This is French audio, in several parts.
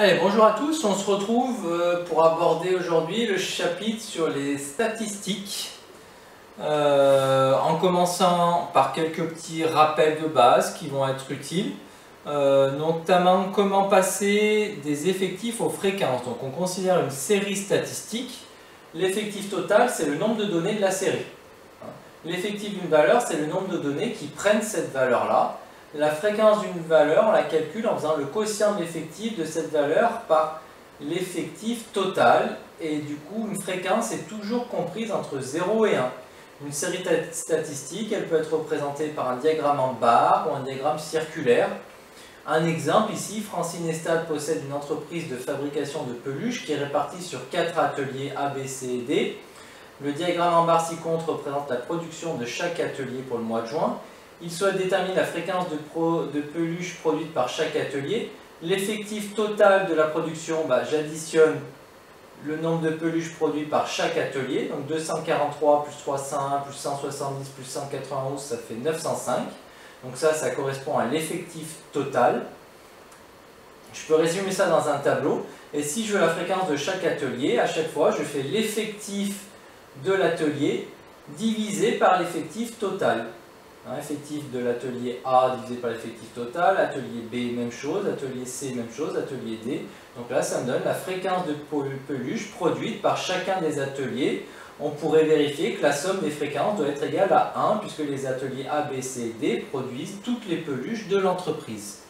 Allez, bonjour à tous, on se retrouve pour aborder aujourd'hui le chapitre sur les statistiques, en commençant par quelques petits rappels de base qui vont être utiles, notamment comment passer des effectifs aux fréquences. Donc on considère une série statistique, l'effectif total c'est le nombre de données de la série. L'effectif d'une valeur c'est le nombre de données qui prennent cette valeur-là. La fréquence d'une valeur, on la calcule en faisant le quotient de l'effectif de cette valeur par l'effectif total. Et du coup, une fréquence est toujours comprise entre 0 et 1. Une série statistique, elle peut être représentée par un diagramme en barre ou un diagramme circulaire. Un exemple ici, Francine Estade possède une entreprise de fabrication de peluches qui est répartie sur 4 ateliers A, B, C et D. Le diagramme en barre ci-contre représente la production de chaque atelier pour le mois de juin. Il souhaite déterminer la fréquence de peluches produites par chaque atelier. L'effectif total de la production, j'additionne le nombre de peluches produites par chaque atelier. Donc 243 plus 301 plus 170 plus 191, ça fait 905. Donc ça correspond à l'effectif total. Je peux résumer ça dans un tableau. Et si je veux la fréquence de chaque atelier, à chaque fois, je fais l'effectif de l'atelier divisé par l'effectif total. Effectif de l'atelier A divisé par l'effectif total, atelier B même chose, atelier C même chose, atelier D. Donc là ça me donne la fréquence de peluches produite par chacun des ateliers. On pourrait vérifier que la somme des fréquences doit être égale à 1 puisque les ateliers A, B, C et D produisent toutes les peluches de l'entreprise.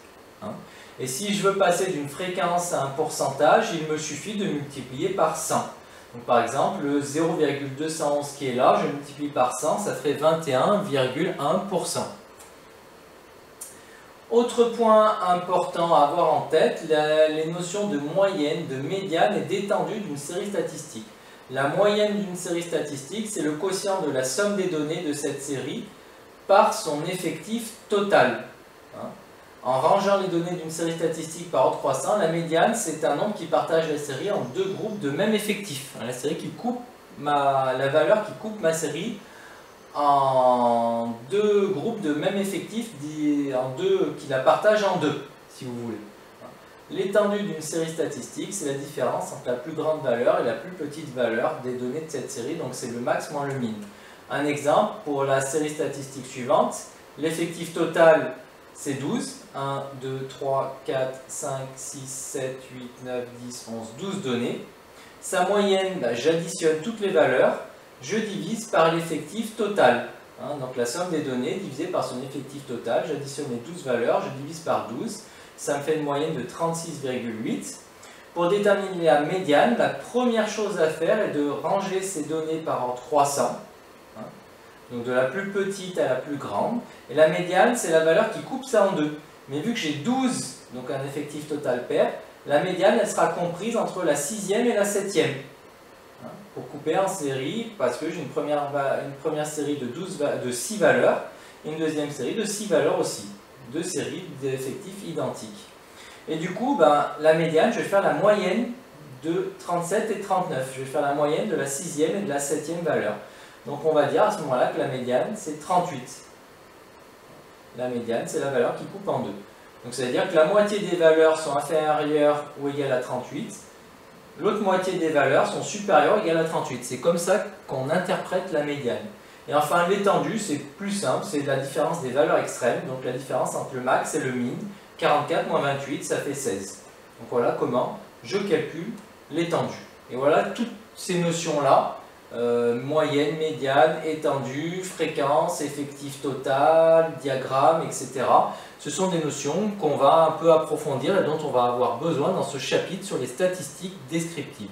Et si je veux passer d'une fréquence à un pourcentage, il me suffit de multiplier par 100. Donc par exemple, le 0,211 qui est là, je multiplie par 100, ça ferait 21,1%. Autre point important à avoir en tête, les notions de moyenne, de médiane et d'étendue d'une série statistique. La moyenne d'une série statistique, c'est le quotient de la somme des données de cette série par son effectif total. En rangeant les données d'une série statistique par ordre croissant, la médiane, c'est un nombre qui partage la série en deux groupes de même effectif. La série qui coupe la valeur qui coupe ma série en deux groupes de même effectif, qui la partagent en deux, si vous voulez. L'étendue d'une série statistique, c'est la différence entre la plus grande valeur et la plus petite valeur des données de cette série, donc c'est le max moins le min. Un exemple, pour la série statistique suivante, l'effectif total, c'est 12. 1, 2, 3, 4, 5, 6, 7, 8, 9, 10, 11, 12 données. Sa moyenne, j'additionne toutes les valeurs, je divise par l'effectif total. Donc la somme des données divisée par son effectif total, j'additionne les 12 valeurs, je divise par 12. Ça me fait une moyenne de 36,8. Pour déterminer la médiane, la première chose à faire est de ranger ces données par ordre croissant. Donc de la plus petite à la plus grande. Et la médiane, c'est la valeur qui coupe ça en deux. Mais vu que j'ai 12, donc un effectif total pair, la médiane, elle sera comprise entre la 6e et la 7e. Pour couper en série, parce que j'ai une première série de 6 valeurs, et une deuxième série de 6 valeurs aussi. Deux séries d'effectifs identiques. Et du coup, la médiane, je vais faire la moyenne de 37 et 39. Je vais faire la moyenne de la 6e et de la 7e valeur. Donc on va dire à ce moment-là que la médiane, c'est 38. La médiane, c'est la valeur qui coupe en deux. Donc ça veut dire que la moitié des valeurs sont inférieures ou égales à 38. L'autre moitié des valeurs sont supérieures ou égales à 38. C'est comme ça qu'on interprète la médiane. Et enfin, l'étendue, c'est plus simple, c'est la différence des valeurs extrêmes. Donc la différence entre le max et le min. 44 moins 28, ça fait 16. Donc voilà comment je calcule l'étendue. Et voilà toutes ces notions-là. Moyenne, médiane, étendue, fréquence, effectif total, diagramme, etc. Ce sont des notions qu'on va un peu approfondir et dont on va avoir besoin dans ce chapitre sur les statistiques descriptives.